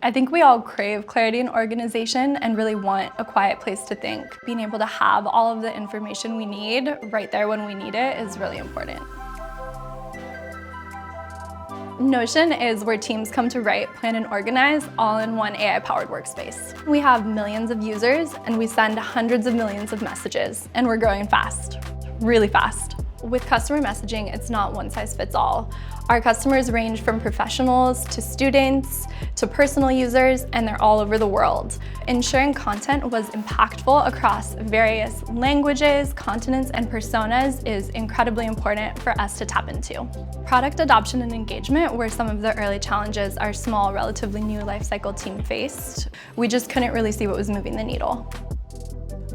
I think we all crave clarity and organization and really want a quiet place to think. Being able to have all of the information we need right there when we need it is really important. Notion is where teams come to write, plan, and organize all in one AI-powered workspace. We have millions of users and we send hundreds of millions of messages, and we're growing fast, really fast. With customer messaging, it's not one size fits all. Our customers range from professionals to students to personal users, and they're all over the world. Ensuring content was impactful across various languages, continents, and personas is incredibly important for us to tap into. Product adoption and engagement were some of the early challenges our small, relatively new lifecycle team faced. We just couldn't really see what was moving the needle.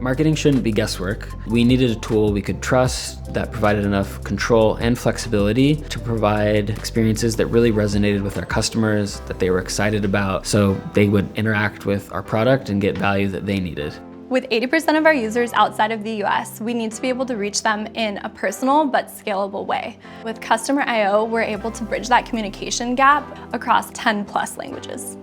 Marketing shouldn't be guesswork. We needed a tool we could trust that provided enough control and flexibility to provide experiences that really resonated with our customers, that they were excited about, so they would interact with our product and get value that they needed. With 80% of our users outside of the US, we need to be able to reach them in a personal but scalable way. With Customerio, we're able to bridge that communication gap across 10+ languages.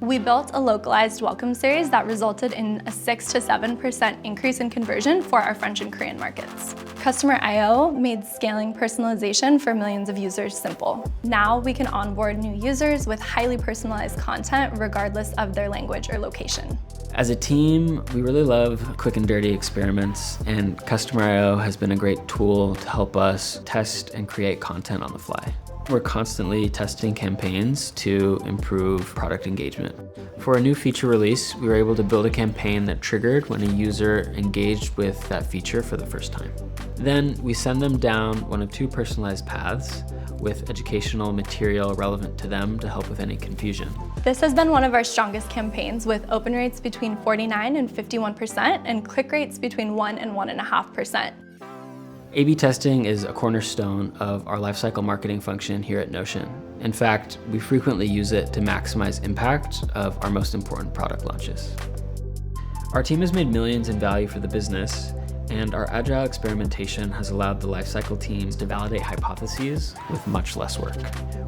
We built a localized welcome series that resulted in a 6 to 7% increase in conversion for our French and Korean markets. Customerio made scaling personalization for millions of users simple. Now we can onboard new users with highly personalized content regardless of their language or location. As a team, we really love quick and dirty experiments, and Customerio has been a great tool to help us test and create content on the fly. We're constantly testing campaigns to improve product engagement. For a new feature release, we were able to build a campaign that triggered when a user engaged with that feature for the first time. Then we send them down one of 2 personalized paths with educational material relevant to them to help with any confusion. This has been one of our strongest campaigns, with open rates between 49% and 51% and click rates between 1% and 1.5%. A/B testing is a cornerstone of our lifecycle marketing function here at Notion. In fact, we frequently use it to maximize impact of our most important product launches. Our team has made millions in value for the business, and our agile experimentation has allowed the lifecycle teams to validate hypotheses with much less work.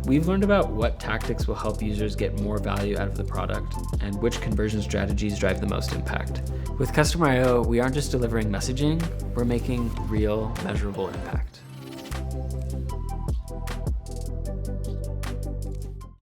We've learned about what tactics will help users get more value out of the product and which conversion strategies drive the most impact. With Customerio, we aren't just delivering messaging, we're making real, measurable impact.